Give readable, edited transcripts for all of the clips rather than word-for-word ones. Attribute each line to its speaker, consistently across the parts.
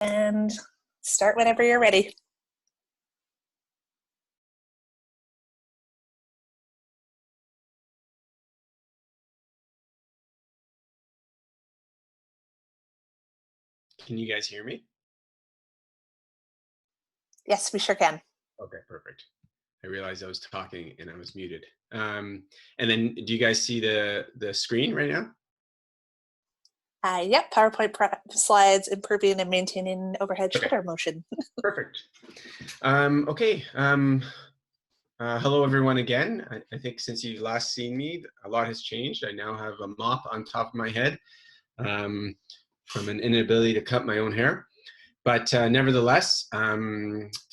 Speaker 1: and start whenever you're ready.
Speaker 2: Can you guys hear me?
Speaker 1: Yes, we sure can.
Speaker 2: Okay, perfect. I realized I was talking and I was muted. And then do you guys see the screen right now?
Speaker 1: Yep, PowerPoint slides, improving and maintaining overhead shoulder motion.
Speaker 2: Perfect. Okay. Hello, everyone, again. I think since you've last seen me, a lot has changed. I now have a mop on top of my head from an inability to cut my own hair. But nevertheless,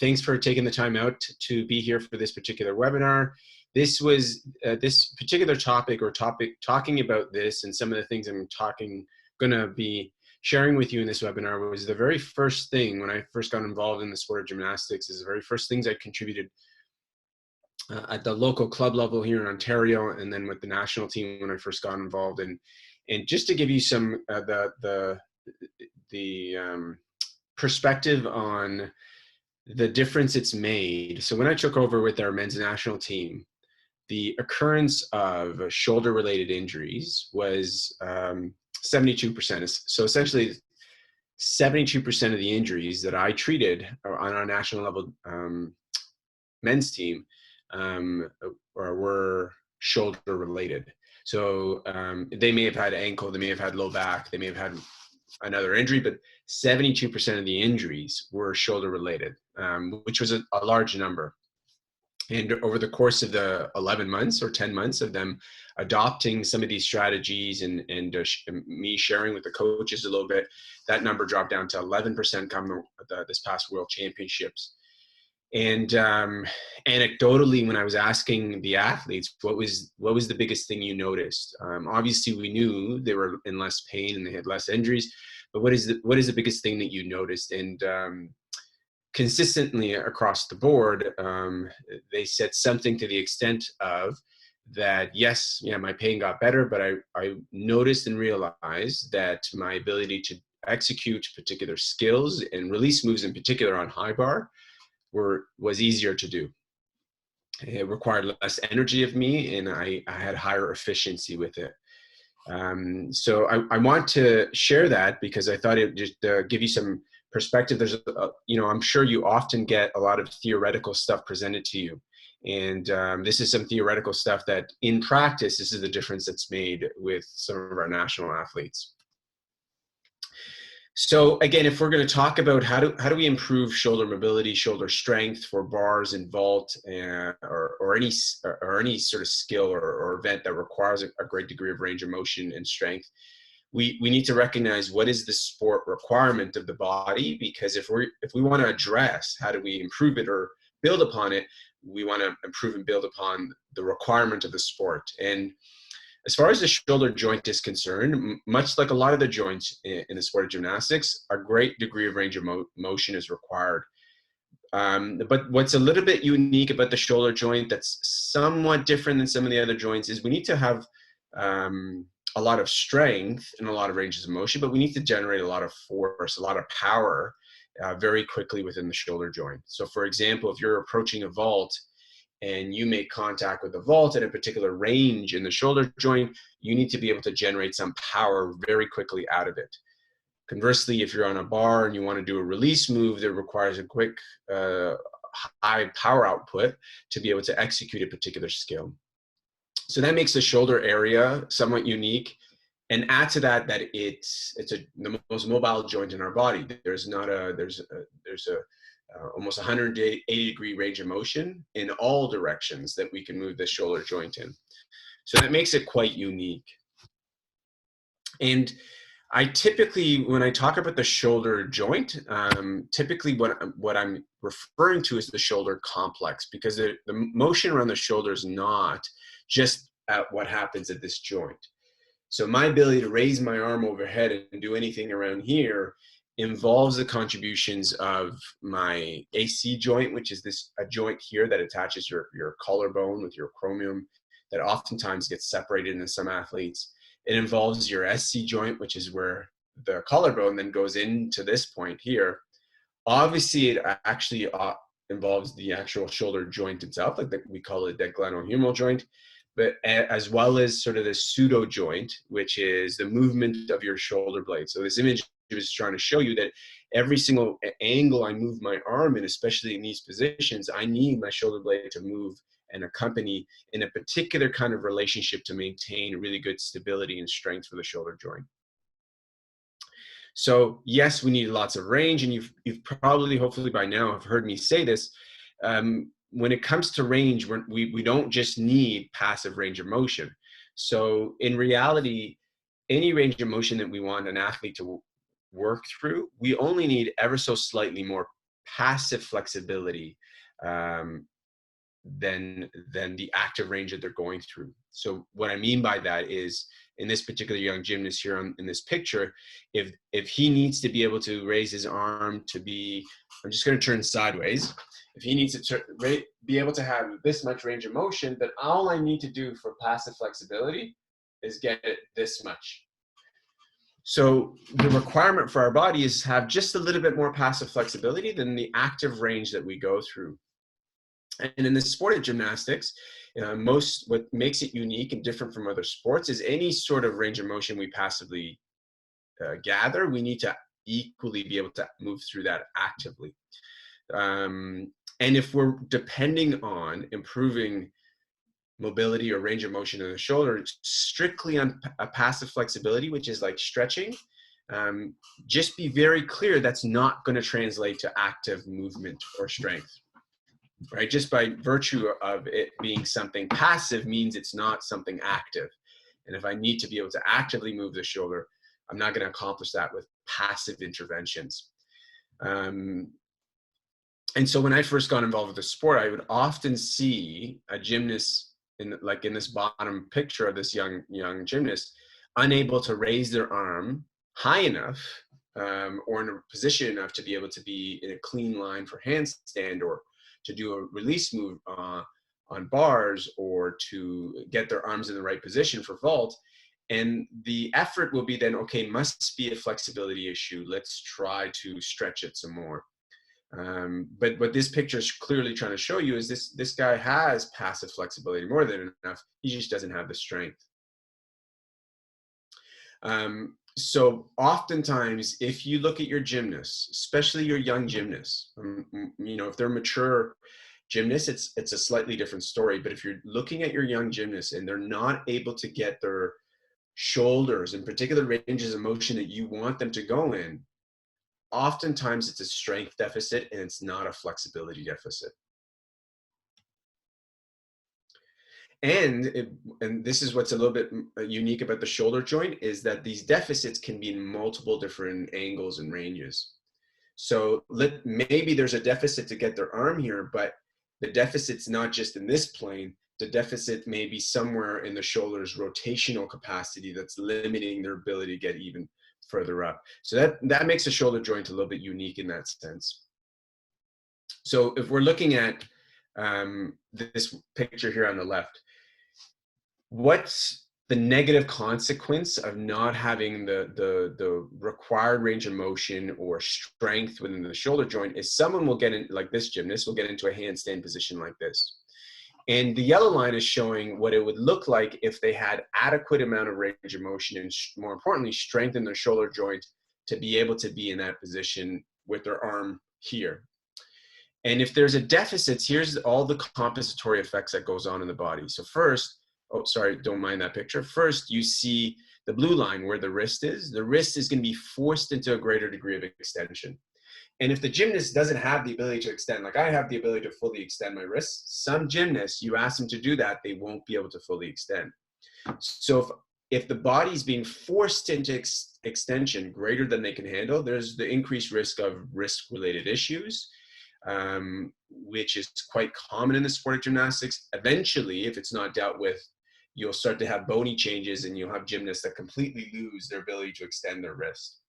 Speaker 2: thanks for taking the time out to be here for this particular webinar. This was this particular topic talking about this and some of the things I'm going to be sharing with you in this webinar was the very first thing when I first got involved in the sport of gymnastics. Is the very first things I contributed at the local club level here in Ontario, and then with the national team when I first got involved. And just to give you some perspective on the difference it's made. So when I took over with our men's national team, the occurrence of shoulder-related injuries was 72%. So essentially, 72% of the injuries that I treated on our national level men's team were shoulder-related. So they may have had ankle, they may have had low back, they may have had another injury, but 72% of the injuries were shoulder-related, which was a large number. And over the course of the 11 months or 10 months of them adopting some of these strategies and me sharing with the coaches a little bit, that number dropped down to 11% come this past World Championships. And anecdotally, when I was asking the athletes, what was the biggest thing you noticed? Obviously, we knew they were in less pain and they had less injuries, but what is the biggest thing that you noticed? And consistently across the board, they said something to the extent of that, yes, yeah, my pain got better, but I noticed and realized that my ability to execute particular skills and release moves in particular on high bar was easier to do. It required less energy of me, and I had higher efficiency with it. So I want to share that because I thought it would just give you some perspective. There's, I'm sure you often get a lot of theoretical stuff presented to you. And this is some theoretical stuff that in practice, this is the difference that's made with some of our national athletes. So again, if we're going to talk about how do we improve shoulder mobility, shoulder strength for bars and vault, or any sort of skill or event that requires a great degree of range of motion and strength, we need to recognize what is the sport requirement of the body, because if we want to address how do we improve it or build upon it, we want to improve and build upon the requirement of the sport. And as far as the shoulder joint is concerned, much like a lot of the joints in the sport of gymnastics, a great degree of range of motion is required. But what's a little bit unique about the shoulder joint that's somewhat different than some of the other joints is we need to have a lot of strength and a lot of ranges of motion, but we need to generate a lot of force, a lot of power very quickly within the shoulder joint. So for example, if you're approaching a vault and you make contact with the vault at a particular range in the shoulder joint, you need to be able to generate some power very quickly out of it. Conversely, if you're on a bar and you want to do a release move that requires a quick, high power output to be able to execute a particular skill. So that makes the shoulder area somewhat unique. And add to that it's the most mobile joint in our body. There's almost 180 degree range of motion in all directions that we can move the shoulder joint in. So that makes it quite unique. And I typically, when I talk about the shoulder joint, typically what I'm referring to is the shoulder complex, because the motion around the shoulder is not just at what happens at this joint. So my ability to raise my arm overhead and do anything around here involves the contributions of my AC joint, which is a joint here that attaches your collarbone with your acromion that oftentimes gets separated in some athletes. It involves your SC joint, which is where the collarbone then goes into this point here. Obviously, it actually involves the actual shoulder joint itself, like we call it the glenohumeral joint, but as well as sort of the pseudo joint, which is the movement of your shoulder blade. So this image is trying to show you that every single angle I move my arm in, especially in these positions, I need my shoulder blade to move and accompany in a particular kind of relationship to maintain really good stability and strength for the shoulder joint. So yes, we need lots of range, and you've probably, hopefully by now, have heard me say this. When it comes to range, we don't just need passive range of motion. So in reality, any range of motion that we want an athlete to work through, we only need ever so slightly more passive flexibility than the active range that they're going through. So what I mean by that is, in this particular young gymnast here in this picture, if he needs to be able to raise his arm to be, I'm just going to turn sideways. If he needs to be able to have this much range of motion, then all I need to do for passive flexibility is get it this much. So the requirement for our body is to have just a little bit more passive flexibility than the active range that we go through. And in the sport of gymnastics, what makes it unique and different from other sports is any sort of range of motion we passively gather, we need to equally be able to move through that actively. And if we're depending on improving mobility or range of motion in the shoulder strictly on a passive flexibility, which is like stretching, just be very clear that's not going to translate to active movement or strength. Right, just by virtue of it being something passive means it's not something active. And if I need to be able to actively move the shoulder, I'm not going to accomplish that with passive interventions. And so when I first got involved with the sport, I would often see a gymnast, like in this bottom picture of this young gymnast, unable to raise their arm high enough or in a position enough to be able to be in a clean line for handstand, or to do a release move on bars, or to get their arms in the right position for vault. And the effort will be then, okay, must be a flexibility issue. Let's try to stretch it some more. But what this picture is clearly trying to show you is this guy has passive flexibility more than enough. He just doesn't have the strength. So oftentimes, if you look at your gymnasts, especially your young gymnasts, if they're mature gymnasts, it's a slightly different story. But if you're looking at your young gymnasts and they're not able to get their shoulders in particular ranges of motion that you want them to go in, oftentimes it's a strength deficit and it's not a flexibility deficit. And this is what's a little bit unique about the shoulder joint, is that these deficits can be in multiple different angles and ranges. So maybe there's a deficit to get their arm here, but the deficit's not just in this plane. The deficit may be somewhere in the shoulder's rotational capacity that's limiting their ability to get even further up. So that makes the shoulder joint a little bit unique in that sense. So if we're looking at this picture here on the left, what's the negative consequence of not having the required range of motion or strength within the shoulder joint is someone will get in, like this gymnast will get into a handstand position like this. And the yellow line is showing what it would look like if they had adequate amount of range of motion and, more importantly, strengthen their shoulder joint to be able to be in that position with their arm here. And if there's a deficit, here's all the compensatory effects that goes on in the body. So first, oh, sorry, don't mind that picture. First, you see the blue line where the wrist is. The wrist is going to be forced into a greater degree of extension. And if the gymnast doesn't have the ability to extend, like I have the ability to fully extend my wrists, some gymnasts, you ask them to do that, they won't be able to fully extend. So if the body's being forced into extension greater than they can handle, there's the increased risk of risk-related issues, which is quite common in the sport of gymnastics. Eventually, if it's not dealt with, you'll start to have bony changes and you'll have gymnasts that completely lose their ability to extend their wrist.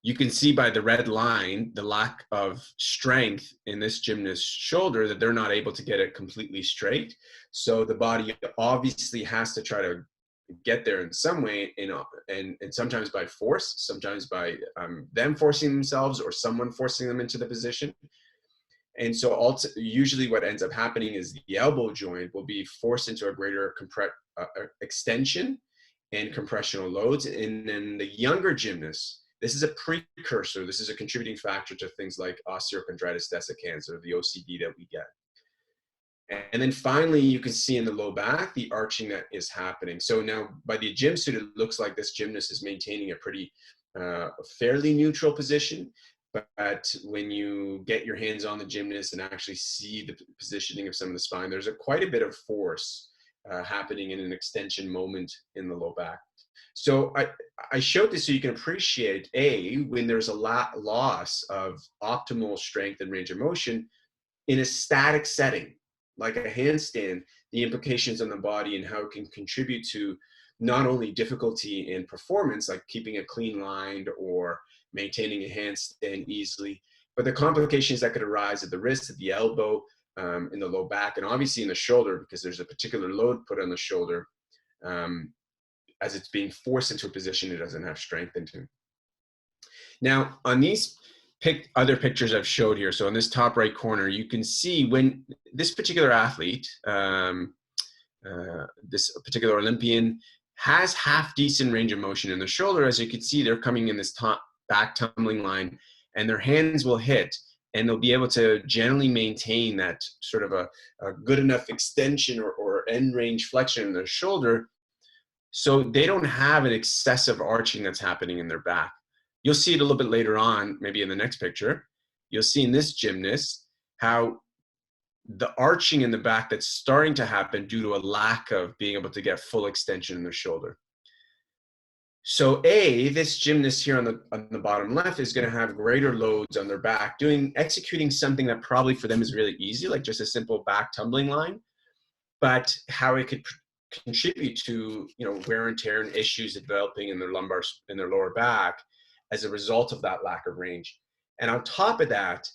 Speaker 2: You can see by the red line, the lack of strength in this gymnast's shoulder, that they're not able to get it completely straight. So the body obviously has to try to get there in some way, and sometimes by force, sometimes by them forcing themselves or someone forcing them into the position. And so usually what ends up happening is the elbow joint will be forced into a greater extension and compressional loads. And then the younger gymnasts, this is a precursor, this is a contributing factor to things like osteochondritis dissecans, or the OCD that we get. And then finally, you can see in the low back, the arching that is happening. So now by the gym suit, it looks like this gymnast is maintaining a pretty fairly neutral position. But when you get your hands on the gymnast and actually see the positioning of some of the spine, there's quite a bit of force happening in an extension moment in the low back. So I showed this so you can appreciate, when there's a loss of optimal strength and range of motion in a static setting, like a handstand, the implications on the body and how it can contribute to not only difficulty in performance, like keeping a clean line or maintaining a handstand easily, but the complications that could arise at the wrist, at the elbow, in the low back, and obviously in the shoulder, because there's a particular load put on the shoulder as it's being forced into a position it doesn't have strength into. Now, on these other pictures I've showed here, so in this top right corner, you can see when this particular athlete, this particular Olympian, has half decent range of motion in the shoulder. As you can see, they're coming in this back tumbling line, and their hands will hit, and they'll be able to generally maintain that sort of a good enough extension or end range flexion in their shoulder, so they don't have an excessive arching that's happening in their back. You'll see it a little bit later on, maybe in the next picture. You'll see in this gymnast how the arching in the back that's starting to happen due to a lack of being able to get full extension in the shoulder. So this gymnast here on the bottom left is going to have greater loads on their back, executing something that probably for them is really easy, like just a simple back tumbling line, but how it could contribute to, wear and tear and issues developing in their lower back as a result of that lack of range. And on top of that,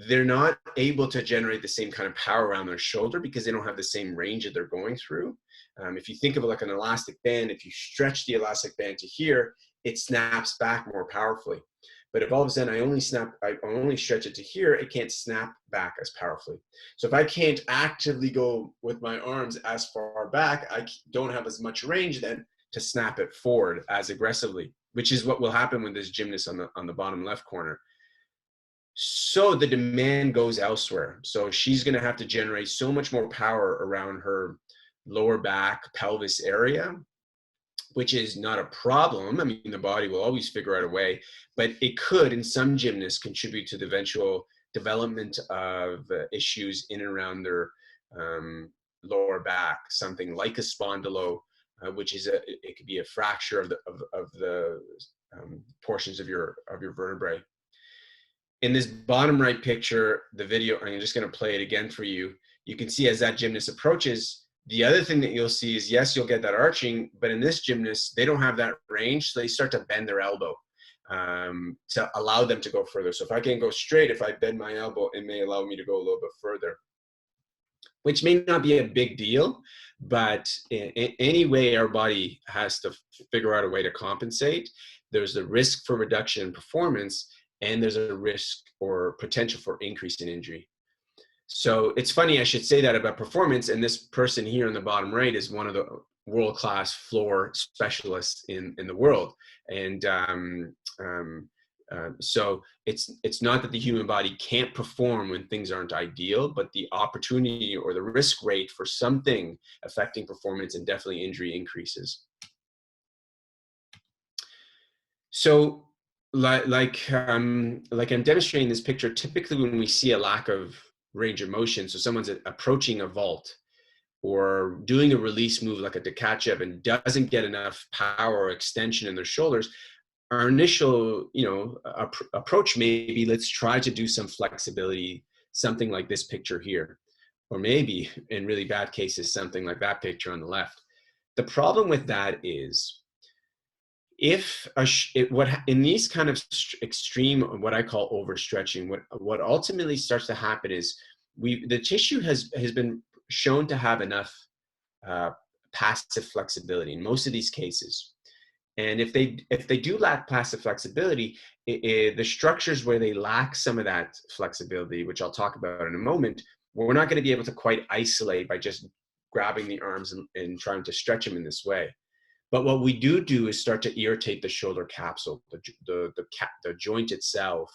Speaker 2: they're not able to generate the same kind of power around their shoulder because they don't have the same range that they're going through. If you think of it like an elastic band, if you stretch the elastic band to here, it snaps back more powerfully. But if all of a sudden I only stretch it to here, it can't snap back as powerfully. So if I can't actively go with my arms as far back, I don't have as much range then to snap it forward as aggressively, which is what will happen with this gymnast on the bottom left corner. So the demand goes elsewhere. So she's going to have to generate so much more power around her lower back, pelvis area, which is not a problem. I mean, the body will always figure out a way, but it could, in some gymnasts, contribute to the eventual development of issues in and around their lower back, something like a spondylo, which is it could be a fracture of the portions of your vertebrae. In this bottom right picture, the video, I'm just going to play it again for you. You can see as that gymnast approaches, the other thing that you'll see is, yes, you'll get that arching, but in this gymnast, they don't have that range, so they start to bend their elbow to allow them to go further. So if I can't go straight, if I bend my elbow, it may allow me to go a little bit further, which may not be a big deal, but anyway, our body has to figure out a way to compensate. There's the risk for reduction in performance, and there's a risk or potential for increase in injury. So it's funny, I should say that about performance, and this person here on the bottom right is one of the world-class floor specialists in the world. And so it's not that the human body can't perform when things aren't ideal, but the opportunity or the risk rate for something affecting performance and definitely injury increases. So like I'm demonstrating this picture, typically when we see a lack of range of motion, so someone's approaching a vault or doing a release move like a Tkachev and doesn't get enough power or extension in their shoulders, our initial approach may be, let's try to do some flexibility, something like this picture here, or maybe in really bad cases something like that picture on the left. The problem with that is, in these kind of extreme, what I call overstretching, what ultimately starts to happen is the tissue has been shown to have enough passive flexibility in most of these cases. And if they do lack passive flexibility, the structures where they lack some of that flexibility, which I'll talk about in a moment, we're not going to be able to quite isolate by just grabbing the arms and trying to stretch them in this way. But what we do is start to irritate the shoulder capsule, the joint itself,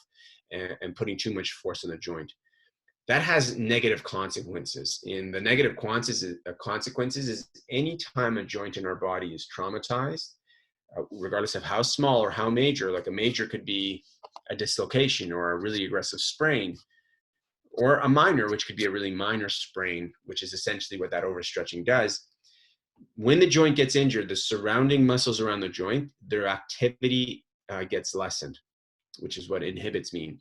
Speaker 2: and putting too much force on the joint. That has negative consequences. And the negative consequences is anytime a joint in our body is traumatized, regardless of how small or how major, like a major could be a dislocation or a really aggressive sprain, or a minor, which could be a really minor sprain, which is essentially what that overstretching does. When the joint gets injured, the surrounding muscles around the joint, their activity gets lessened, which is what inhibits mean.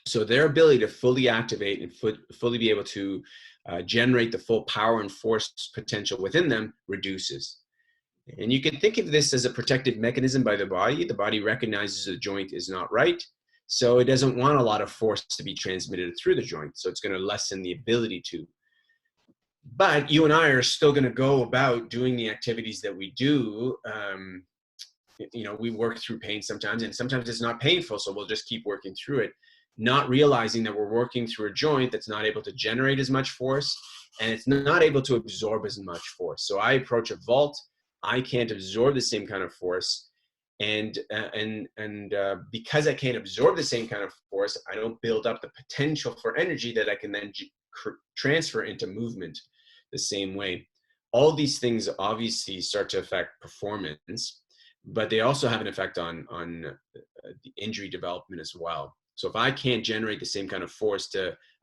Speaker 2: So their ability to fully activate and fully be able to generate the full power and force potential within them reduces. And you can think of this as a protective mechanism by the body. The body recognizes the joint is not right, so it doesn't want a lot of force to be transmitted through the joint, so it's going to lessen the ability to. But you and I are still going to go about doing the activities that we do. You know, we work through pain sometimes, and sometimes it's not painful, so we'll just keep working through it, not realizing that we're working through a joint that's not able to generate as much force, and it's not able to absorb as much force. So I approach a vault, I can't absorb the same kind of force, and because I can't absorb the same kind of force, I don't build up the potential for energy that I can then transfer into movement the same way. All these things obviously start to affect performance, but they also have an effect on the injury development as well. So if I can't generate the same kind of force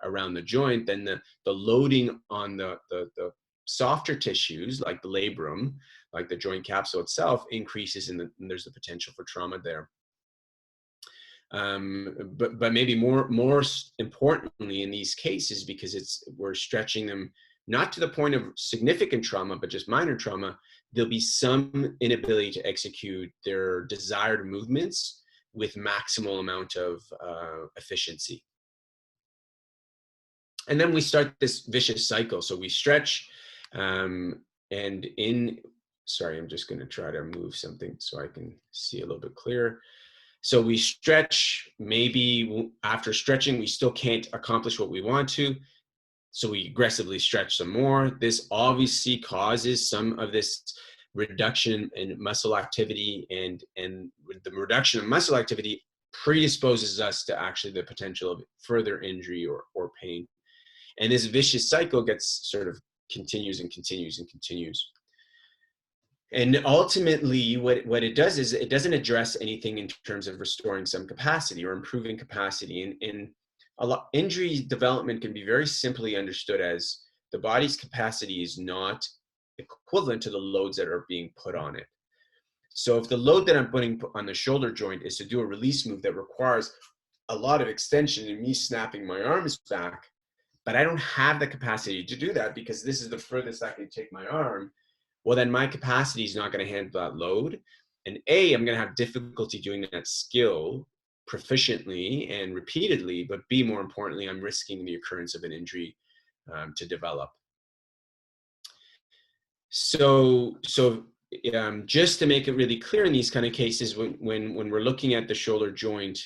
Speaker 2: around the joint, then the loading on the softer tissues like the labrum, like the joint capsule itself, increases, and there's the potential for trauma there. But maybe more importantly in these cases, because we're stretching them not to the point of significant trauma, but just minor trauma, there'll be some inability to execute their desired movements with maximal amount of efficiency. And then we start this vicious cycle. So we stretch, sorry, I'm just going to try to move something so I can see a little bit clearer. So we stretch, maybe after stretching, we still can't accomplish what we want to. So we aggressively stretch some more. This obviously causes some of this reduction in muscle activity, and the reduction of muscle activity predisposes us to actually the potential of further injury or pain. And this vicious cycle gets sort of continues and continues and continues. And ultimately, what it does is it doesn't address anything in terms of restoring some capacity or improving capacity. And injury development can be very simply understood as the body's capacity is not equivalent to the loads that are being put on it. So if the load that I'm putting on the shoulder joint is to do a release move that requires a lot of extension and me snapping my arms back, but I don't have the capacity to do that because this is the furthest I can take my arm, well, then my capacity is not going to handle that load. And I'm going to have difficulty doing that skill proficiently and repeatedly, but B, more importantly, I'm risking the occurrence of an injury to develop. So just to make it really clear in these kind of cases, when we're looking at the shoulder joint,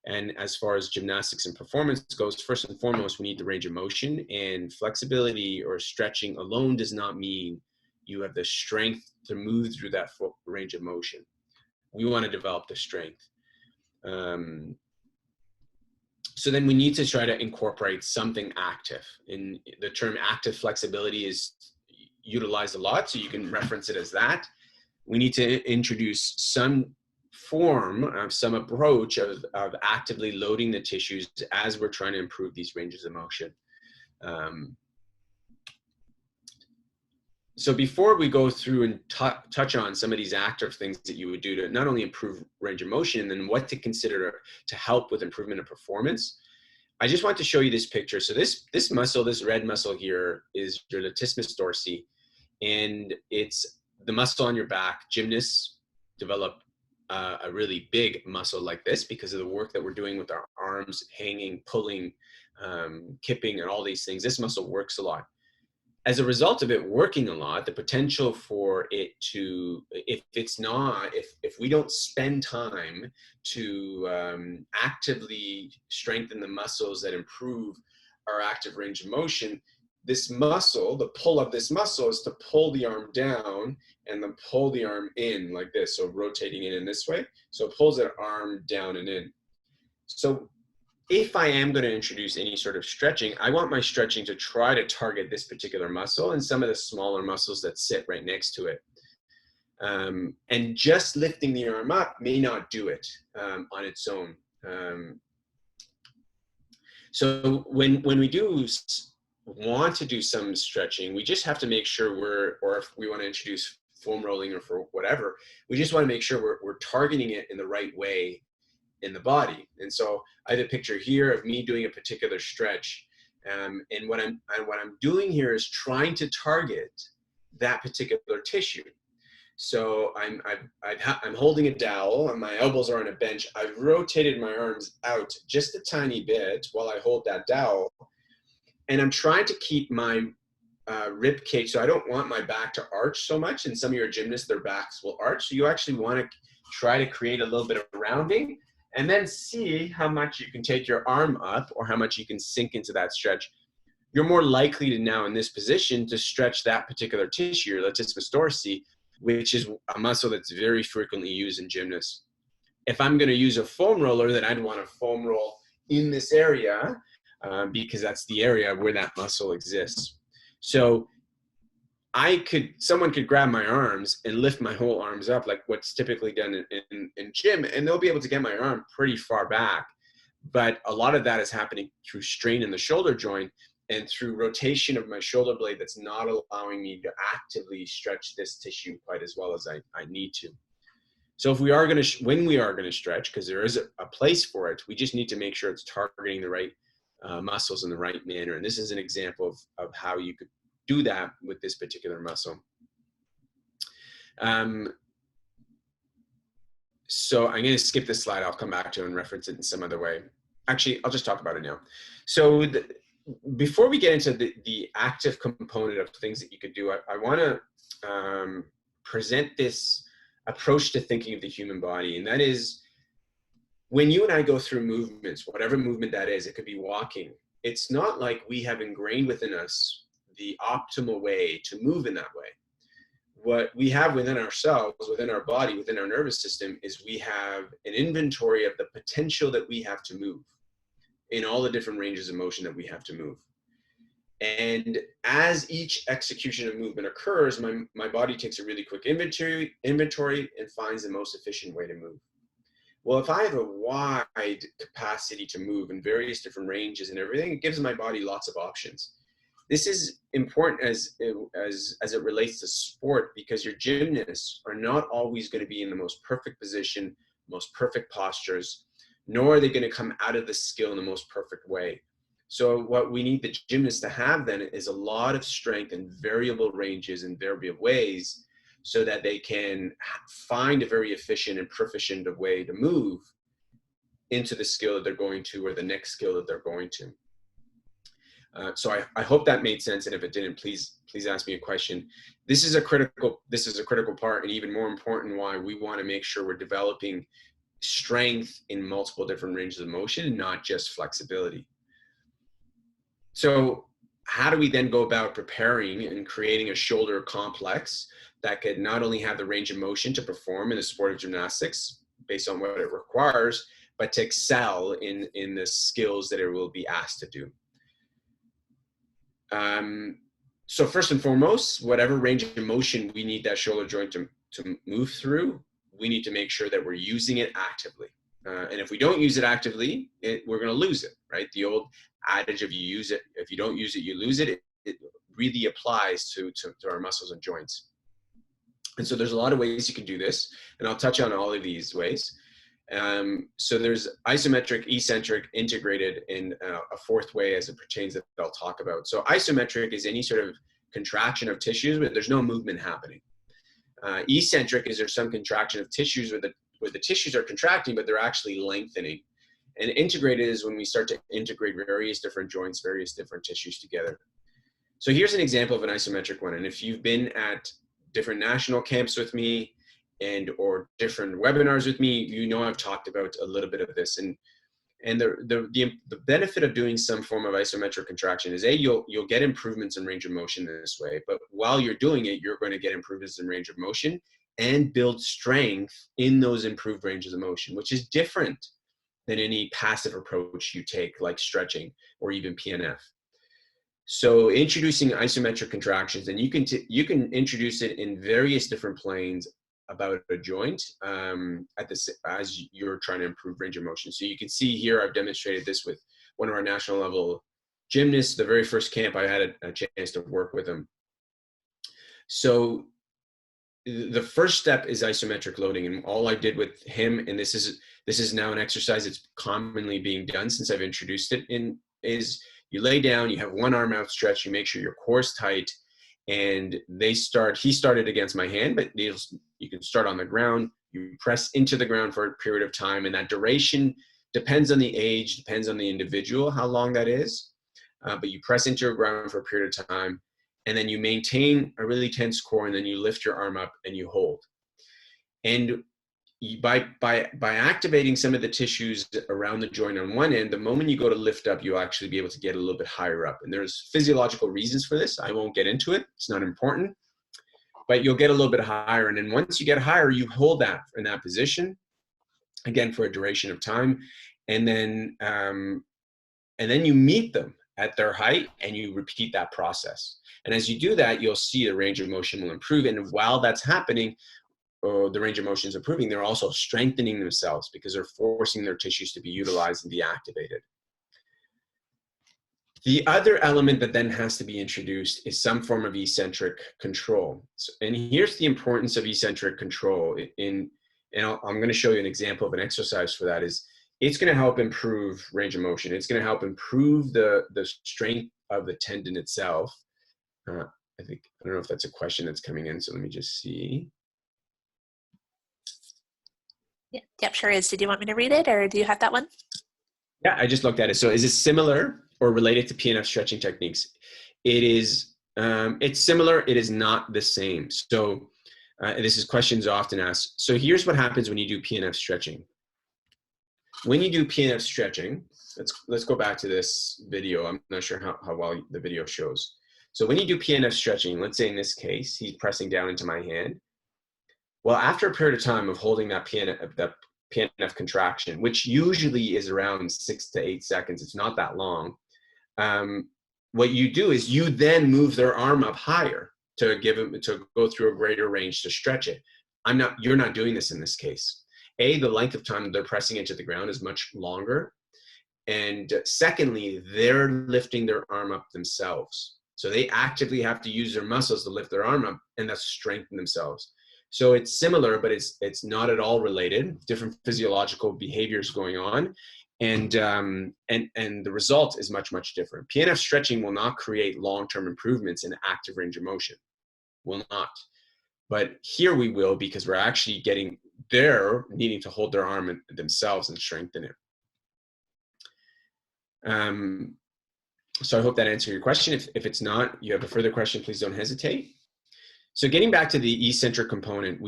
Speaker 2: and as far as gymnastics and performance goes, first and foremost, we need the range of motion, and flexibility or stretching alone does not mean you have the strength to move through that range of motion. We want to develop the strength. So then we need to try to incorporate something active. And the term active flexibility is utilized a lot, so you can reference it as that. We need to introduce some form of some approach of actively loading the tissues as we're trying to improve these ranges of motion. So before we go through and touch on some of these active things that you would do to not only improve range of motion and then what to consider to help with improvement of performance, I just want to show you this picture. So this muscle, this red muscle here, is your latissimus dorsi, and it's the muscle on your back. Gymnasts develop a really big muscle like this because of the work that we're doing with our arms, hanging, pulling, kipping, and all these things. This muscle works a lot. as a result of it working a lot, the potential for it to, if we don't spend time to actively strengthen the muscles that improve our active range of motion, this muscle, the pull of this muscle is to pull the arm down and then pull the arm in like this. So rotating it in this way. So it pulls that arm down and in. So if I am going to introduce any sort of stretching, I want my stretching to try to target this particular muscle and some of the smaller muscles that sit right next to it. And just lifting the arm up may not do it on its own. So when we do want to do some stretching, we just have to make sure or if we want to introduce foam rolling or for whatever, we just want to make sure we're targeting it in the right way in the body. And so I have a picture here of me doing a particular stretch. And what I'm doing here is trying to target that particular tissue. So I'm holding a dowel and my elbows are on a bench. I've rotated my arms out just a tiny bit while I hold that dowel. And I'm trying to keep my rib cage. So I don't want my back to arch so much. And some of your gymnasts, their backs will arch. So you actually want to try to create a little bit of rounding and then see how much you can take your arm up or how much you can sink into that stretch. You're more likely to now in this position to stretch that particular tissue, your latissimus dorsi, which is a muscle that's very frequently used in gymnasts. If I'm going to use a foam roller, then I'd want to foam roll in this area because that's the area where that muscle exists. So someone could grab my arms and lift my whole arms up like what's typically done in gym, and they'll be able to get my arm pretty far back. But a lot of that is happening through strain in the shoulder joint and through rotation of my shoulder blade that's not allowing me to actively stretch this tissue quite as well as I need to. So if we are going to, when we are going to stretch, because there is a place for it, we just need to make sure it's targeting the right muscles in the right manner. And this is an example of how you could do that with this particular muscle. So I'm going to skip this slide. I'll come back to it and reference it in some other way. Actually, I'll just talk about it now. So before we get into the active component of things that you could do, I want to present this approach to thinking of the human body. And that is, when you and I go through movements, whatever movement that is, it could be walking. It's not like we have ingrained within us the optimal way to move in that way. What we have within ourselves, within our body, within our nervous system, is we have an inventory of the potential that we have to move in all the different ranges of motion that we have to move. And as each execution of movement occurs, my body takes a really quick inventory and finds the most efficient way to move. Well, if I have a wide capacity to move in various different ranges and everything, it gives my body lots of options. This is important as it relates to sport, because your gymnasts are not always going to be in the most perfect position, most perfect postures, nor are they going to come out of the skill in the most perfect way. So what we need the gymnasts to have then is a lot of strength in variable ranges and variable ways, so that they can find a very efficient and proficient way to move into the skill that they're going to, or the next skill that they're going to. So I hope that made sense, and if it didn't, please ask me a question. This is a critical part, and even more important, why we want to make sure we're developing strength in multiple different ranges of motion, and not just flexibility. So how do we then go about preparing and creating a shoulder complex that could not only have the range of motion to perform in the sport of gymnastics based on what it requires, but to excel in the skills that it will be asked to do? So first and foremost, whatever range of motion we need that shoulder joint to move through, we need to make sure that we're using it actively. And if we don't use it actively, we're going to lose it, right? The old adage of you use it, if you don't use it, you lose it. It really applies to our muscles and joints. And so there's a lot of ways you can do this, and I'll touch on all of these ways. So there's isometric, eccentric, integrated, and a fourth way as it pertains that I'll talk about. So isometric is any sort of contraction of tissues where there's no movement happening. Eccentric is there's some contraction of tissues where the tissues are contracting, but they're actually lengthening. And integrated is when we start to integrate various different joints, various different tissues together. So here's an example of an isometric one. And if you've been at different national camps with me and or different webinars with me, you know I've talked about a little bit of this. And the benefit of doing some form of isometric contraction is you'll get improvements in range of motion this way. But while you're doing it, you're going to get improvements in range of motion and build strength in those improved ranges of motion, which is different than any passive approach you take, like stretching or even PNF. So introducing isometric contractions, and you can introduce it in various different planes about a joint as you're trying to improve range of motion. So you can see here, I've demonstrated this with one of our national level gymnasts. The very first camp I had a chance to work with him. So the first step is isometric loading, and all I did with him, and this is now an exercise that's commonly being done since I've introduced it, is you lay down, you have one arm outstretched, you make sure your core is tight, and he started against my hand, but you can start on the ground, you press into the ground for a period of time, and that duration depends on the age, depends on the individual, how long that is, but you press into the ground for a period of time, and then you maintain a really tense core, and then you lift your arm up and you hold. And by activating some of the tissues around the joint on one end, the moment you go to lift up, you'll actually be able to get a little bit higher up. And there's physiological reasons for this. I won't get into it. It's not important. But you'll get a little bit higher. And then once you get higher, you hold that in that position, again, for a duration of time. And then you meet them at their height and you repeat that process. And as you do that, you'll see the range of motion will improve. And while that's happening, the range of motion is improving, they're also strengthening themselves because they're forcing their tissues to be utilized and be activated. The other element that then has to be introduced is some form of eccentric control. And here's the importance of eccentric control. I'm going to show you an example of an exercise for that. It's going to help improve range of motion. It's going to help improve the strength of the tendon itself. I don't know if that's a question that's coming in, so let me just see.
Speaker 1: Yep, sure is. Did you want me to read it, or do you have that one?
Speaker 2: Yeah, I just looked at it. So is it similar or related to PNF stretching techniques? It is, it's similar, it is not the same. So this is questions often asked. So here's what happens when you do PNF stretching. When you do PNF stretching, let's go back to this video. I'm not sure how well the video shows. So when you do PNF stretching, let's say in this case, he's pressing down into my hand. Well, after a period of time of holding that PNF contraction, which usually is around 6 to 8 seconds, it's not that long, what you do is you then move their arm up higher to go through a greater range to stretch it. You're not doing this in this case. The length of time they're pressing into the ground is much longer. And secondly, they're lifting their arm up themselves. So they actively have to use their muscles to lift their arm up and thus strengthen themselves. So it's similar, but it's not at all related. Different physiological behaviors going on, and the result is much, much different. PNF stretching will not create long-term improvements in active range of motion. Will not. But here we will, because we're actually they're needing to hold their arm themselves and strengthen it. So I hope that answered your question. If it's not, you have a further question, please don't hesitate. So getting back to the eccentric component,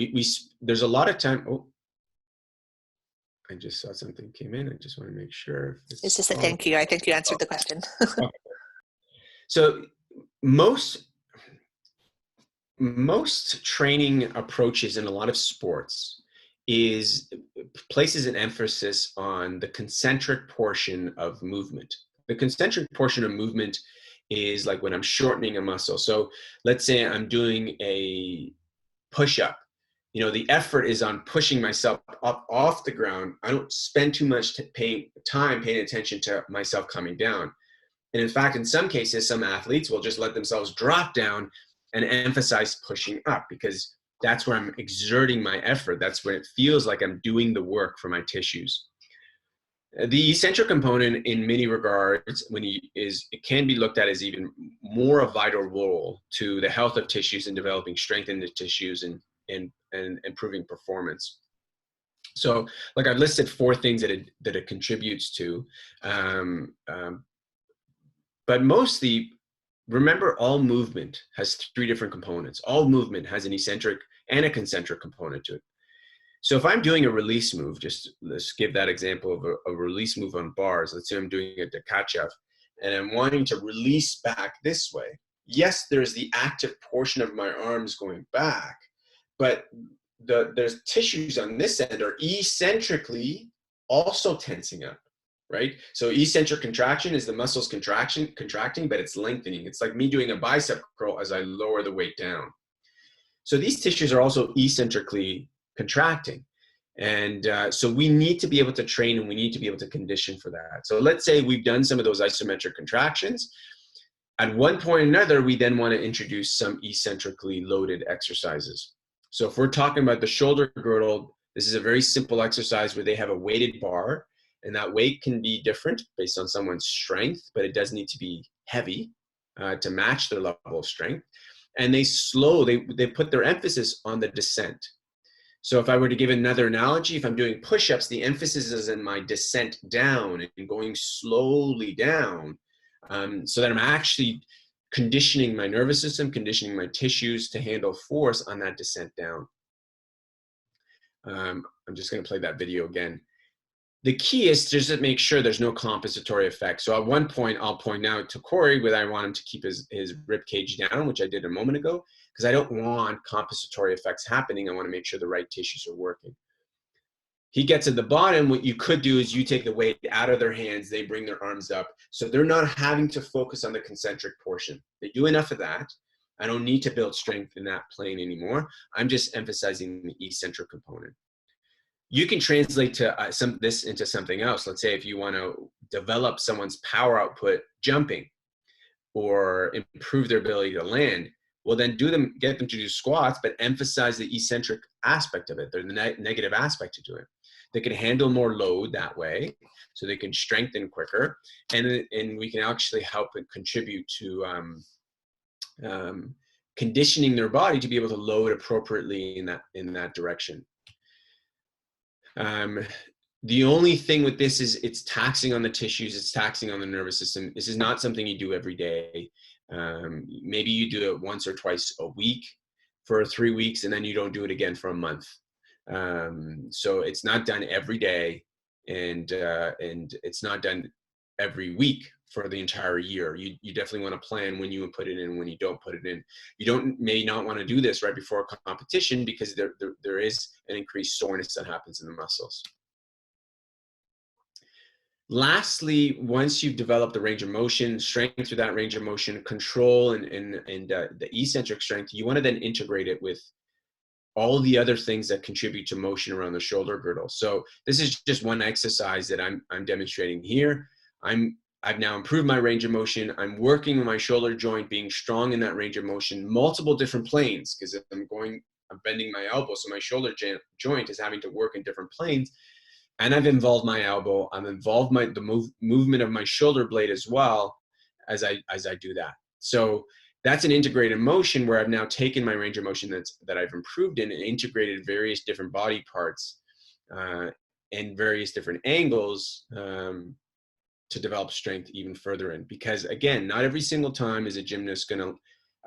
Speaker 2: there's a lot of time. Oh, I just saw something came in. I just want to make sure.
Speaker 1: It's just a thank you. I think you answered the question.
Speaker 2: Okay. So most training approaches in a lot of sports places an emphasis on the concentric portion of movement. The concentric portion of movement is like when I'm shortening a muscle. So let's say I'm doing a push-up. The effort is on pushing myself up off the ground. I don't spend too much time paying attention to myself coming down. And in fact, in some cases, some athletes will just let themselves drop down and emphasize pushing up, because that's where I'm exerting my effort. That's where it feels like I'm doing the work for my tissues. The eccentric component, in many regards, it can be looked at as even more a vital role to the health of tissues and developing strength in the tissues and improving performance. So, like I've listed 4 things that it contributes to, but mostly remember, all movement has three different components. All movement has an eccentric and a concentric component to it. So if I'm doing a release move, just let's give that example of a release move on bars. Let's say I'm doing a Tkachev and I'm wanting to release back this way. Yes, there's the active portion of my arms going back, but there's tissues on this end are eccentrically also tensing up, right? So eccentric contraction is the muscles contracting, but it's lengthening. It's like me doing a bicep curl as I lower the weight down. So these tissues are also eccentrically contracting. And so we need to be able to train and we need to be able to condition for that. So let's say we've done some of those isometric contractions. At one point or another, we then want to introduce some eccentrically loaded exercises. So if we're talking about the shoulder girdle, this is a very simple exercise where they have a weighted bar, and that weight can be different based on someone's strength, but it does need to be heavy to match their level of strength. And they put their emphasis on the descent. So if I were to give another analogy, if I'm doing push-ups, the emphasis is in my descent down and going slowly down, so that I'm actually conditioning my nervous system, conditioning my tissues to handle force on that descent down. I'm just going to play that video again. The key is just to make sure there's no compensatory effect. So at one point, I'll point out to Corey whether I want him to keep his rib cage down, which I did a moment ago, because I don't want compensatory effects happening. I want to make sure the right tissues are working. He gets at the bottom. What you could do is you take the weight out of their hands. They bring their arms up. So they're not having to focus on the concentric portion. They do enough of that. I don't need to build strength in that plane anymore. I'm just emphasizing the eccentric component. You can translate this into something else. Let's say if you want to develop someone's power output jumping or improve their ability to land, well, then get them to do squats, but emphasize the eccentric aspect of it, the negative aspect to do it. They can handle more load that way, so they can strengthen quicker, and we can actually help and contribute to conditioning their body to be able to load appropriately in that direction. The only thing with this is it's taxing on the tissues, it's taxing on the nervous system. This is not something you do every day. Maybe you do it once or twice a week for 3 weeks, and then you don't do it again for a month. So it's not done every day, and it's not done every week for the entire year. You definitely want to plan when you put it in, when you don't put it in. You may not want to do this right before a competition because there is an increased soreness that happens in the muscles. Lastly, once you've developed the range of motion, strength through that range of motion, control and the eccentric strength, you want to then integrate it with all the other things that contribute to motion around the shoulder girdle. So this is just one exercise that I'm demonstrating here. I've now improved my range of motion. I'm working with my shoulder joint, being strong in that range of motion, multiple different planes, because if I'm bending my elbow, so my shoulder joint is having to work in different planes. And I've involved my elbow. I've involved the movement of my shoulder blade as well as I do that. So that's an integrated motion where I've now taken my range of motion that I've improved in and integrated various different body parts and various different angles to develop strength even further in. Because again, not every single time is a gymnast going to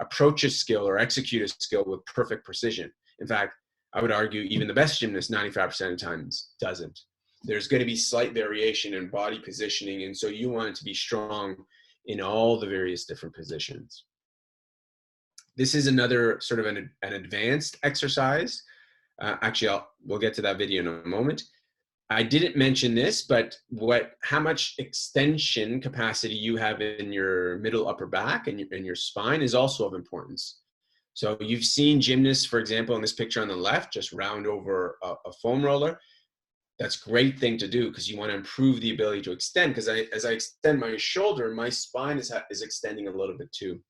Speaker 2: approach a skill or execute a skill with perfect precision. In fact, I would argue even the best gymnast 95% of the times doesn't. There's going to be slight variation in body positioning, and so you want it to be strong in all the various different positions. This is another sort of an advanced exercise. Actually, we'll get to that video in a moment. I didn't mention this, but how much extension capacity you have in your middle upper back and your spine is also of importance. So you've seen gymnasts, for example, in this picture on the left, just round over a foam roller. That's a great thing to do because you want to improve the ability to extend, because as I extend my shoulder, my spine is extending a little bit too.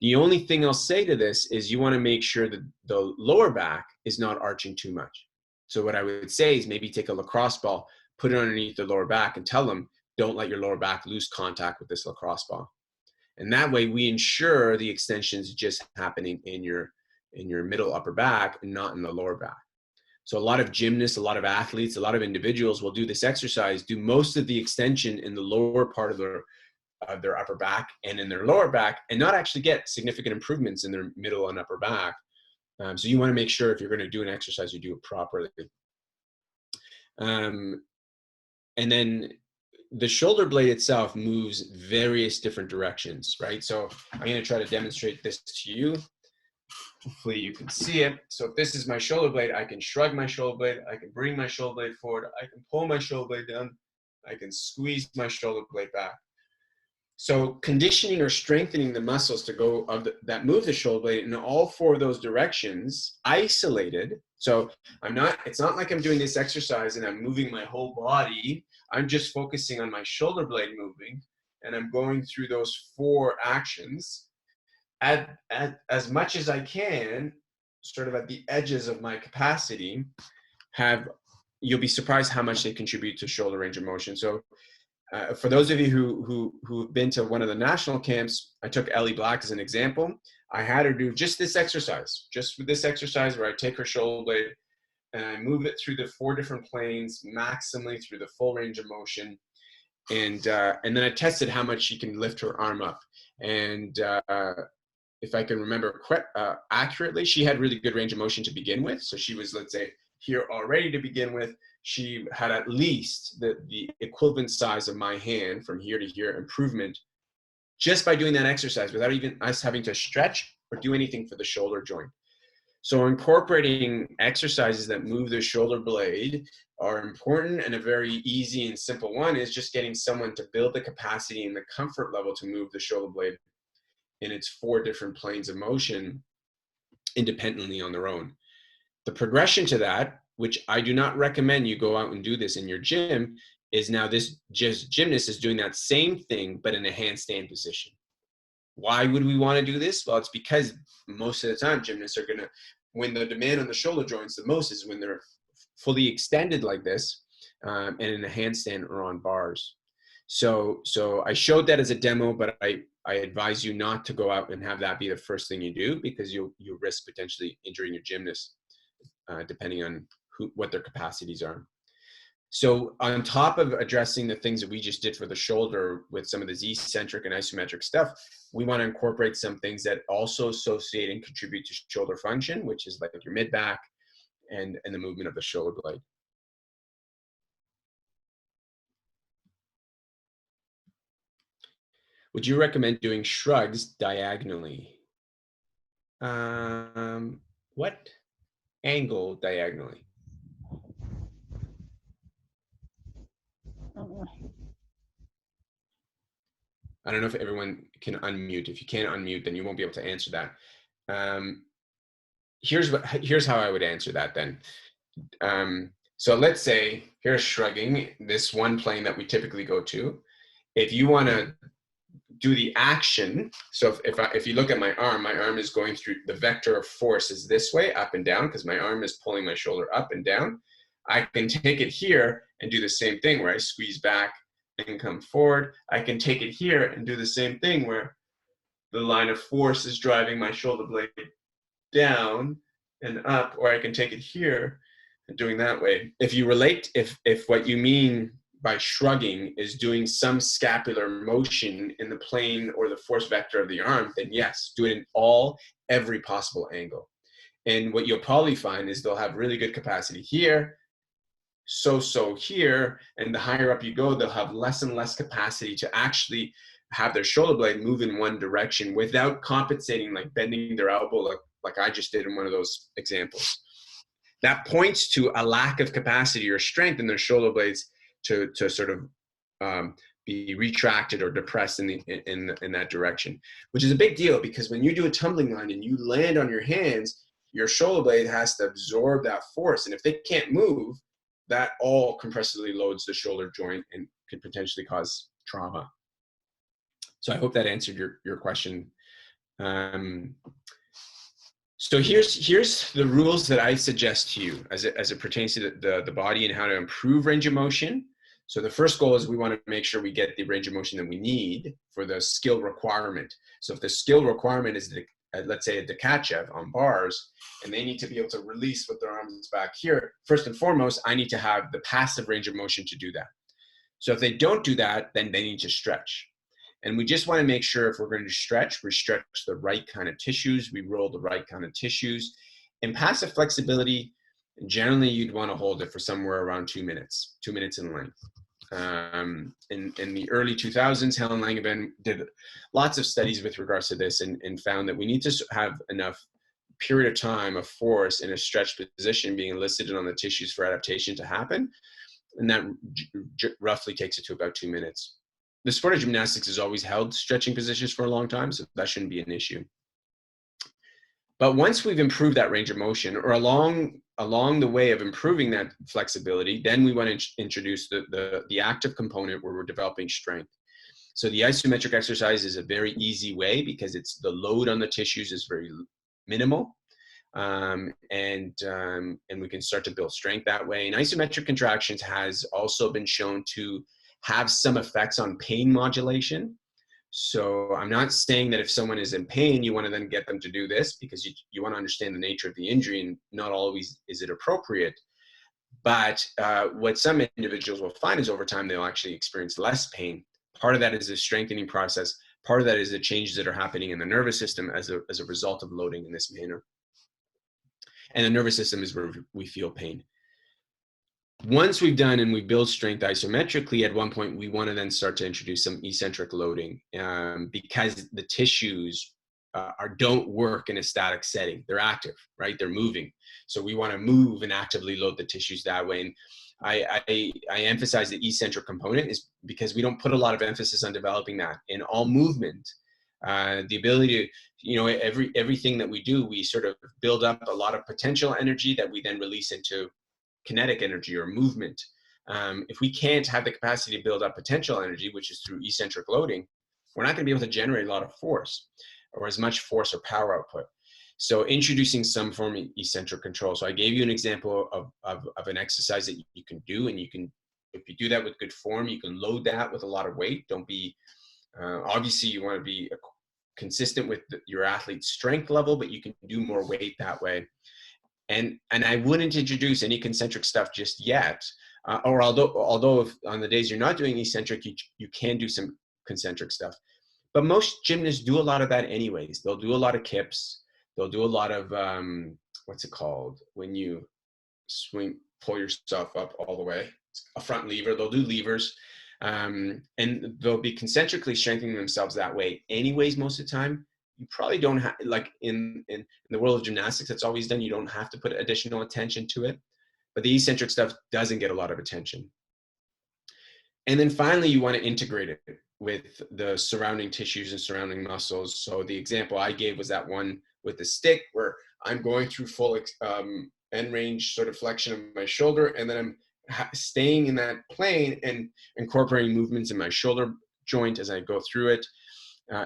Speaker 2: The only thing I'll say to this is you want to make sure that the lower back is not arching too much. So what I would say is maybe take a lacrosse ball, put it underneath the lower back and tell them, don't let your lower back lose contact with this lacrosse ball. And that way we ensure the extensions just happening in your middle upper back and not in the lower back. So a lot of gymnasts, a lot of athletes, a lot of individuals will do this exercise, do most of the extension in the lower part of of their upper back and in their lower back, and not actually get significant improvements in their middle and upper back. So you want to make sure if you're going to do an exercise, you do it properly. And then the shoulder blade itself moves various different directions, right? So I'm going to try to demonstrate this to you. Hopefully you can see it. So if this is my shoulder blade, I can shrug my shoulder blade, I can bring my shoulder blade forward, I can pull my shoulder blade down, I can squeeze my shoulder blade back. So conditioning or strengthening the muscles to go that move the shoulder blade in all four of those directions, isolated. So it's not like I'm doing this exercise and I'm moving my whole body. I'm just focusing on my shoulder blade moving, and I'm going through those four actions at as much as I can, sort of at the edges of my capacity. You'll be surprised how much they contribute to shoulder range of motion. So for those of you who've been to one of the national camps, I took Ellie Black as an example. I had her do just this exercise, where I take her shoulder blade and I move it through the four different planes, maximally through the full range of motion. And then I tested how much she can lift her arm up. And if I can remember accurately, she had really good range of motion to begin with. So she was, let's say, here already to begin with. She had at least the equivalent size of my hand from here to here improvement just by doing that exercise without even us having to stretch or do anything for the shoulder joint. So incorporating exercises that move the shoulder blade are important, and a very easy and simple one is just getting someone to build the capacity and the comfort level to move the shoulder blade in its four different planes of motion independently on their own. The progression to that, which I do not recommend you go out and do this in your gym, is now this gymnast is doing that same thing, but in a handstand position. Why would we want to do this? Well, it's because most of the time gymnasts are going to, when the demand on the shoulder joints the most is when they're fully extended like this and in a handstand or on bars. So I showed that as a demo, but I advise you not to go out and have that be the first thing you do, because you risk potentially injuring your gymnast depending on what their capacities are. So on top of addressing the things that we just did for the shoulder with some of this eccentric and isometric stuff, we want to incorporate some things that also associate and contribute to shoulder function, which is like your mid-back and the movement of the shoulder blade. Would you recommend doing shrugs diagonally? What angle diagonally? I don't know if everyone can unmute. If you can't unmute, then you won't be able to answer that. Here's how I would answer that then. So let's say here's shrugging, this one plane that we typically go to. If you want to do the action, so if you look at my arm is going through, the vector of force is this way, up and down, because my arm is pulling my shoulder up and down. I can take it here and do the same thing where I squeeze back and come forward. I can take it here and do the same thing where the line of force is driving my shoulder blade down and up, or I can take it here and doing that way. If you relate, if what you mean by shrugging is doing some scapular motion in the plane or the force vector of the arm, then yes, do it in every possible angle. And what you'll probably find is they'll have really good capacity here, so here, and the higher up you go, they'll have less and less capacity to actually have their shoulder blade move in one direction without compensating, like bending their elbow like I just did in one of those examples. That points to a lack of capacity or strength in their shoulder blades to sort of be retracted or depressed in that direction, which is a big deal, because when you do a tumbling line and you land on your hands, your shoulder blade has to absorb that force, and if they can't move, that all compressively loads the shoulder joint and could potentially cause trauma. So I hope that answered your question. So here's the rules that I suggest to you as it pertains to the body and how to improve range of motion. So the first goal is we want to make sure we get the range of motion that we need for the skill requirement. So if the skill requirement is, let's say, a Dekachev on bars, and they need to be able to release with their arms back here, first and foremost, I need to have the passive range of motion to do that. So if they don't do that, then they need to stretch. And we just want to make sure if we're going to stretch, we stretch the right kind of tissues, we roll the right kind of tissues. In passive flexibility, generally you'd want to hold it for somewhere around 2 minutes, 2 minutes in length. In the early 2000s, Helen Langevin did lots of studies with regards to this and found that we need to have enough period of time of force in a stretched position being elicited on the tissues for adaptation to happen. And that roughly takes it to about 2 minutes. The sport of gymnastics has always held stretching positions for a long time, so that shouldn't be an issue. But once we've improved that range of motion, or along the way of improving that flexibility, then we want to introduce the active component where we're developing strength. So the isometric exercise is a very easy way because it's the load on the tissues is very minimal, and we can start to build strength that way. And isometric contractions has also been shown to have some effects on pain modulation. So I'm not saying that if someone is in pain, you want to then get them to do this, because you want to understand the nature of the injury, and not always is it appropriate. But what some individuals will find is over time, they'll actually experience less pain. Part of that is a strengthening process. Part of that is the changes that are happening in the nervous system as a result of loading in this manner. And the nervous system is where we feel pain. Once we've done and we build strength isometrically, at one point we want to then start to introduce some eccentric loading, because the tissues don't work in a static setting. They're active, right? They're moving. So we want to move and actively load the tissues that way. And I emphasize the eccentric component is because we don't put a lot of emphasis on developing that in all movement. The ability to, everything that we do, we sort of build up a lot of potential energy that we then release into kinetic energy or movement. If we can't have the capacity to build up potential energy, which is through eccentric loading, we're not going to be able to generate a lot of force or as much force or power output. So introducing some form of eccentric control. So I gave you an example of an exercise that you can do, and you can, if you do that with good form, you can load that with a lot of weight. Don't be, obviously you want to be consistent with your athlete's strength level, but you can do more weight that way. And I wouldn't introduce any concentric stuff just yet, or although if on the days you're not doing eccentric, you can do some concentric stuff. But most gymnasts do a lot of that anyways. They'll do a lot of kips. They'll do a lot of, what's it called? When you pull yourself up all the way, it's a front lever. They'll do levers, and they'll be concentrically strengthening themselves that way anyways most of the time. You probably don't have, like in the world of gymnastics, it's always done. You don't have to put additional attention to it, but the eccentric stuff doesn't get a lot of attention. And then finally, you want to integrate it with the surrounding tissues and surrounding muscles. So the example I gave was that one with the stick, where I'm going through full end range sort of flexion of my shoulder, and then I'm staying in that plane and incorporating movements in my shoulder joint as I go through it.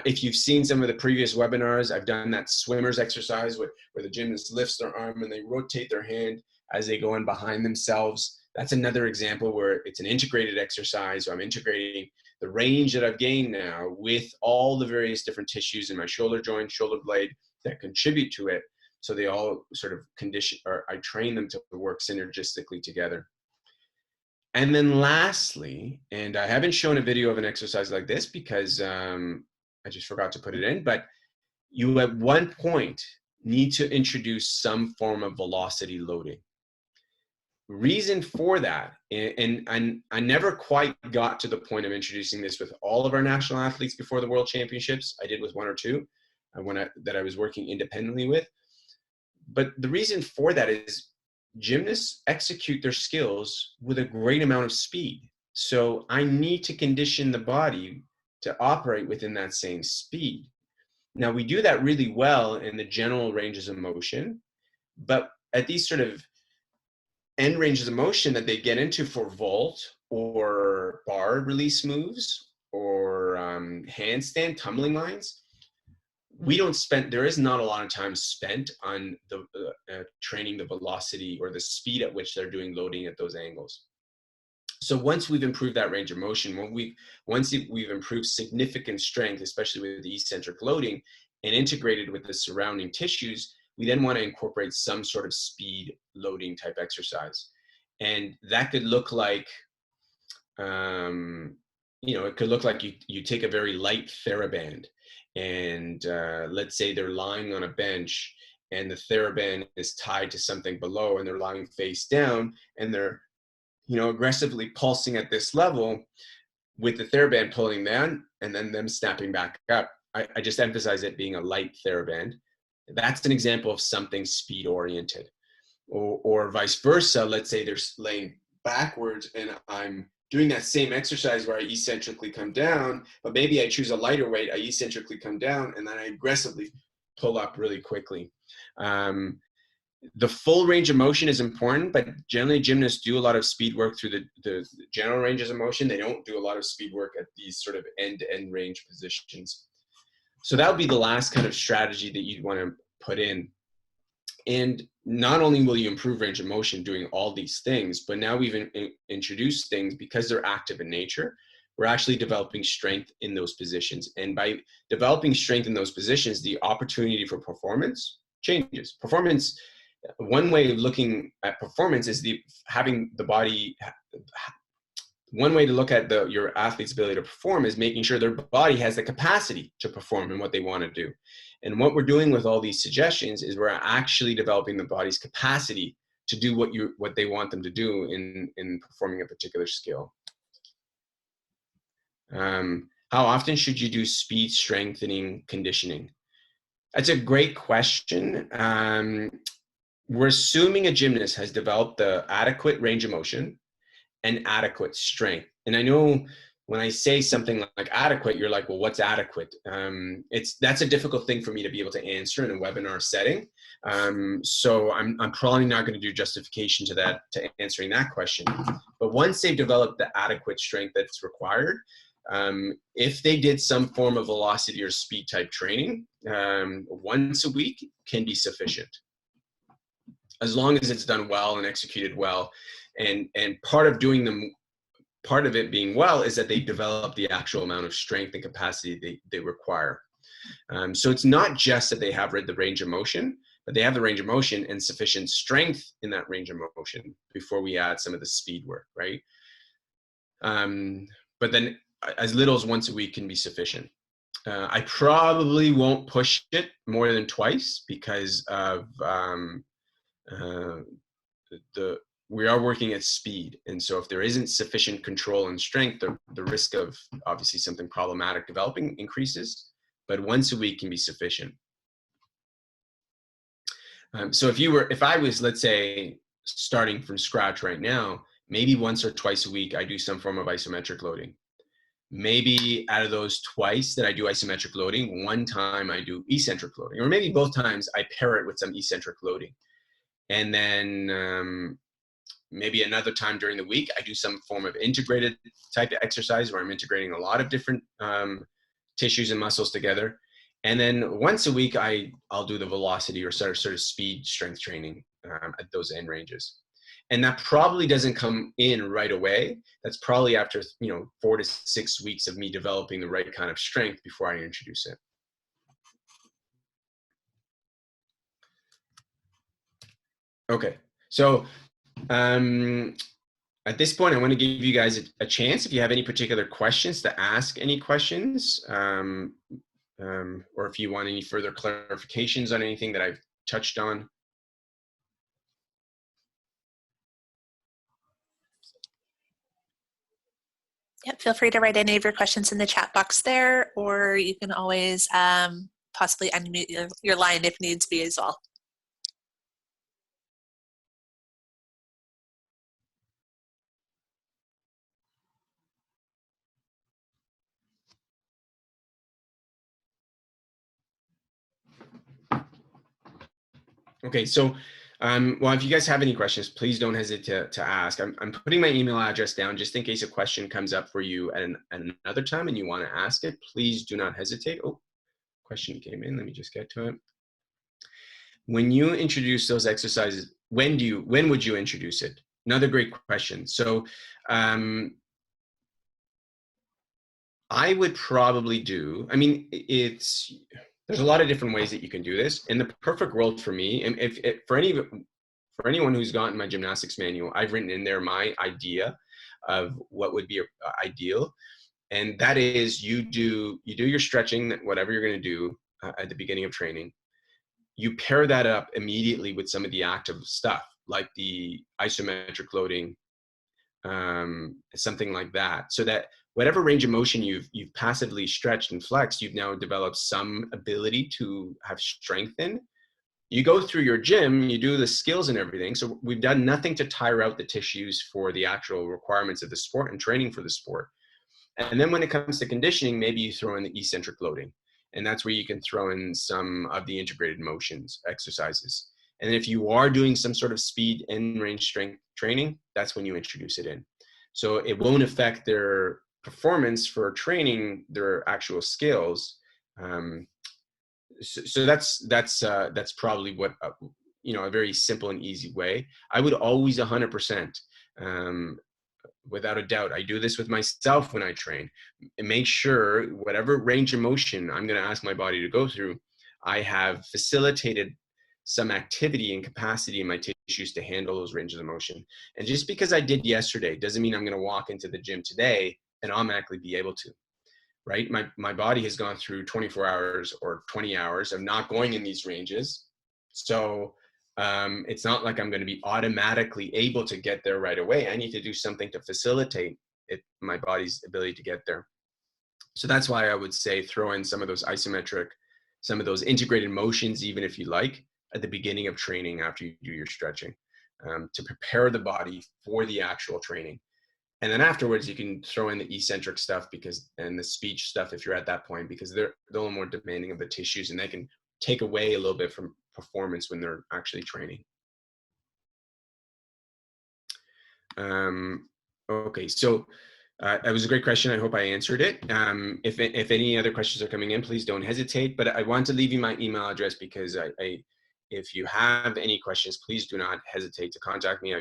Speaker 2: If you've seen some of the previous webinars, I've done that swimmer's exercise where the gymnast lifts their arm and they rotate their hand as they go in behind themselves. That's another example where it's an integrated exercise. So I'm integrating the range that I've gained now with all the various different tissues in my shoulder joint, shoulder blade that contribute to it. So they all sort of condition, or I train them to work synergistically together. And then lastly, and I haven't shown a video of an exercise like this because I just forgot to put it in, but you at one point need to introduce some form of velocity loading. Reason for that, and I never quite got to the point of introducing this with all of our national athletes before the World Championships. I did with one or two that I was working independently with. But the reason for that is gymnasts execute their skills with a great amount of speed. So I need to condition the body to operate within that same speed. Now we do that really well in the general ranges of motion, but at these sort of end ranges of motion that they get into for vault or bar release moves or handstand tumbling lines, there is not a lot of time spent on the training the velocity or the speed at which they're doing loading at those angles. So once we've improved that range of motion, once we've improved significant strength, especially with the eccentric loading, and integrated with the surrounding tissues, we then want to incorporate some sort of speed loading type exercise. And that could look like, you know, it could look like you take a very light TheraBand, and let's say they're lying on a bench and the TheraBand is tied to something below and they're lying face down and they're, you know, aggressively pulsing at this level with the TheraBand pulling down and then them snapping back up. I just emphasize it being a light TheraBand. That's an example of something speed oriented. Or vice versa, let's say they're laying backwards and I'm doing that same exercise where I eccentrically come down, but maybe I choose a lighter weight, I eccentrically come down, and then I aggressively pull up really quickly. The full range of motion is important, but generally gymnasts do a lot of speed work through the general ranges of motion. They don't do a lot of speed work at these sort of end-to-end range positions. So that would be the last kind of strategy that you'd want to put in. And not only will you improve range of motion doing all these things, but now we've introduced things because they're active in nature. We're actually developing strength in those positions. And by developing strength in those positions, the opportunity for performance changes. Performance, one way of looking at performance is having the body. One way to look at your athlete's ability to perform is making sure their body has the capacity to perform in what they want to do. And what we're doing with all these suggestions is we're actually developing the body's capacity to do what they want them to do in performing a particular skill. How often should you do speed strengthening conditioning? That's a great question. We're assuming a gymnast has developed the adequate range of motion and adequate strength. And I know when I say something like adequate, you're like, well, what's adequate? That's a difficult thing for me to be able to answer in a webinar setting. So I'm probably not going to do justification to answering that question. But once they've developed the adequate strength that's required, if they did some form of velocity or speed type training, once a week can be sufficient, as long as it's done well and executed well. And part of it being well is that they develop the actual amount of strength and capacity they require. So it's not just that they have the range of motion, but they have the range of motion and sufficient strength in that range of motion before we add some of the speed work, right? But then as little as once a week can be sufficient. I probably won't push it more than twice because of we are working at speed. And so if there isn't sufficient control and strength, the risk of obviously something problematic developing increases, but once a week can be sufficient. So if I was, let's say, starting from scratch right now, maybe once or twice a week, I do some form of isometric loading. Maybe out of those twice that I do isometric loading, one time I do eccentric loading, or maybe both times I pair it with some eccentric loading. And then maybe another time during the week, I do some form of integrated type of exercise where I'm integrating a lot of different tissues and muscles together. And then once a week, I'll do the velocity or sort of speed strength training at those end ranges. And that probably doesn't come in right away. That's probably after 4 to 6 weeks of me developing the right kind of strength before I introduce it. Okay, so at this point, I want to give you guys a chance if you have any particular questions to ask any questions, or if you want any further clarifications on anything that I've touched on.
Speaker 1: Yep, feel free to write any of your questions in the chat box there, or you can always possibly unmute your line if needs be as well.
Speaker 2: Okay, so well, if you guys have any questions, please don't hesitate to ask. I'm putting my email address down just in case a question comes up for you at another time and you want to ask it. Please do not hesitate. Oh, question came in. Let me just get to it. When you introduce those exercises, when would you introduce it? Another great question. So I would probably do, there's a lot of different ways that you can do this. In the perfect world for me, and for anyone who's gotten my gymnastics manual, I've written in there my idea of what would be ideal. And that is you do your stretching, whatever you're going to do at the beginning of training. You pair that up immediately with some of the active stuff, like the isometric loading, something like that, so that whatever range of motion you've passively stretched and flexed, you've now developed some ability to have strength in. You go through your gym, you do the skills and everything. So we've done nothing to tire out the tissues for the actual requirements of the sport and training for the sport. And then when it comes to conditioning, maybe you throw in the eccentric loading. And that's where you can throw in some of the integrated motions exercises. And if you are doing some sort of speed and range strength training, that's when you introduce it in. So it won't affect their performance for training their actual skills. So that's probably what, a very simple and easy way. I would always 100%, without a doubt, I do this with myself when I train, and make sure whatever range of motion I'm going to ask my body to go through, I have facilitated some activity and capacity in my tissues to handle those ranges of motion. And just because I did yesterday doesn't mean I'm going to walk into the gym today and automatically be able to, right? My body has gone through 24 hours or 20 hours of not going in these ranges. So it's not like I'm going to be automatically able to get there right away. I need to do something to facilitate my body's ability to get there. So that's why I would say throw in some of those isometric, some of those integrated motions, even if you like, at the beginning of training after you do your stretching, to prepare the body for the actual training. And then afterwards, you can throw in the eccentric stuff and the speech stuff if you're at that point, because they're a little more demanding of the tissues, and they can take away a little bit from performance when they're actually training. Okay, so that was a great question. I hope I answered it. If any other questions are coming in, please don't hesitate. But I want to leave you my email address, because if you have any questions, please do not hesitate to contact me.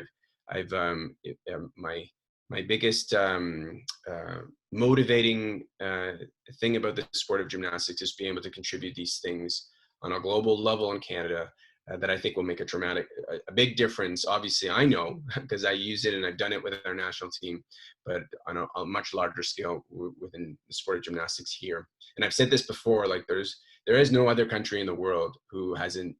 Speaker 2: My biggest motivating thing about the sport of gymnastics is being able to contribute these things on a global level in Canada that I think will make a big difference. Obviously, I know because I use it and I've done it with our national team, but on a much larger scale within the sport of gymnastics here. And I've said this before, like there is no other country in the world who hasn't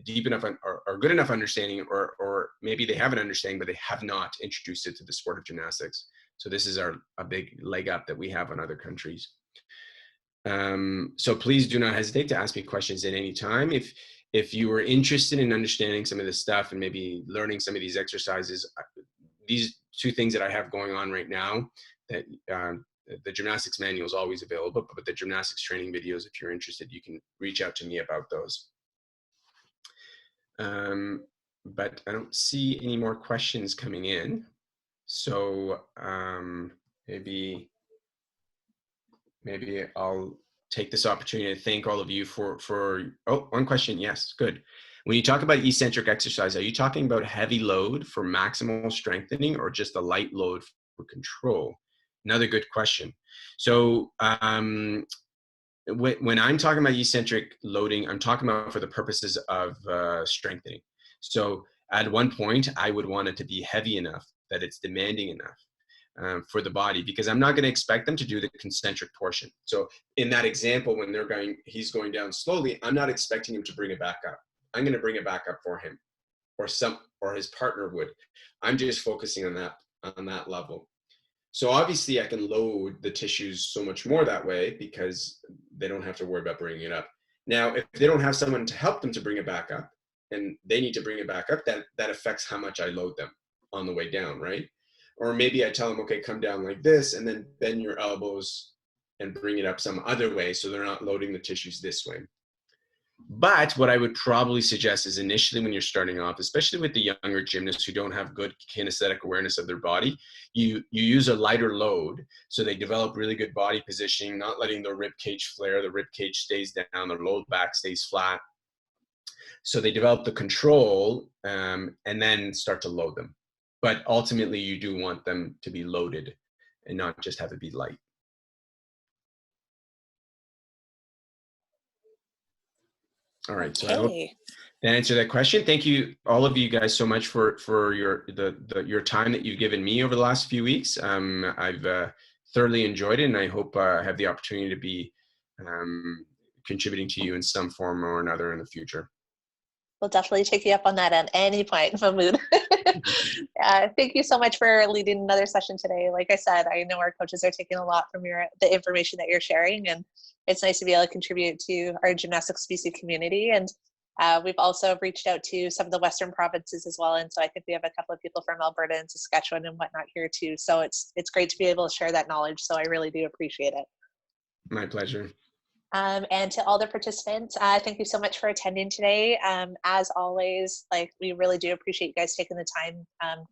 Speaker 2: deep enough or good enough understanding, or maybe they have an understanding, but they have not introduced it to the sport of gymnastics. So this is a big leg up that we have on other countries. So please do not hesitate to ask me questions at any time. If you were interested in understanding some of this stuff and maybe learning some of these exercises, these two things that I have going on right now, that the gymnastics manual is always available, but the gymnastics training videos, if you're interested, you can reach out to me about those. But I don't see any more questions coming in. So maybe I'll take this opportunity to thank all of you for one question. Yes, good. When you talk about eccentric exercise, are you talking about heavy load for maximal strengthening or just a light load for control? Another good question. So when I'm talking about eccentric loading, I'm talking about for the purposes of strengthening. So at one point, I would want it to be heavy enough that it's demanding enough for the body, because I'm not going to expect them to do the concentric portion. So in that example, when he's going down slowly, I'm not expecting him to bring it back up. I'm going to bring it back up for him, or his partner would. I'm just focusing on that level. So obviously I can load the tissues so much more that way, because they don't have to worry about bringing it up. Now, if they don't have someone to help them to bring it back up, and they need to bring it back up, that affects how much I load them on the way down, right? Or maybe I tell them, okay, come down like this, and then bend your elbows and bring it up some other way, so they're not loading the tissues this way. But what I would probably suggest is initially when you're starting off, especially with the younger gymnasts who don't have good kinesthetic awareness of their body, you use a lighter load so they develop really good body positioning, not letting the rib cage flare, the rib cage stays down, the low back stays flat. So they develop the control and then start to load them. But ultimately you do want them to be loaded and not just have it be light. All right, so I hope that answered that question. Thank you, all of you guys, so much for your time that you've given me over the last few weeks. I've thoroughly enjoyed it, and I hope I have the opportunity to be contributing to you in some form or another in the future.
Speaker 1: We'll definitely take you up on that at any point, Mahmood. Thank you so much for leading another session today. Like I said, I know our coaches are taking a lot from the information that you're sharing, and it's nice to be able to contribute to our gymnastics BC community. And we've also reached out to some of the Western provinces as well. And so I think we have a couple of people from Alberta and Saskatchewan and whatnot here too. So it's great to be able to share that knowledge. So I really do appreciate it.
Speaker 2: My pleasure.
Speaker 1: And to all the participants, thank you so much for attending today. As always, we really do appreciate you guys taking the time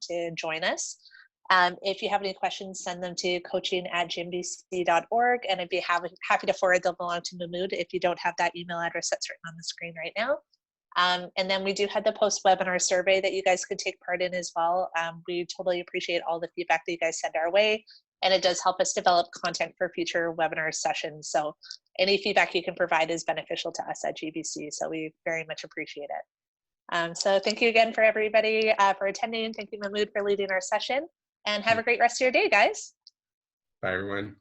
Speaker 1: to join us. If you have any questions, send them to coaching@gymbc.org, and I'd be happy to forward them along to Mahmood if you don't have that email address that's written on the screen right now. And then we do have the post-webinar survey that you guys could take part in as well. We totally appreciate all the feedback that you guys send our way, and it does help us develop content for future webinar sessions. So any feedback you can provide is beneficial to us at GBC, so we very much appreciate it. So thank you again for everybody for attending. Thank you, Mahmood, for leading our session, and have a great rest of your day, guys.
Speaker 2: Bye, everyone.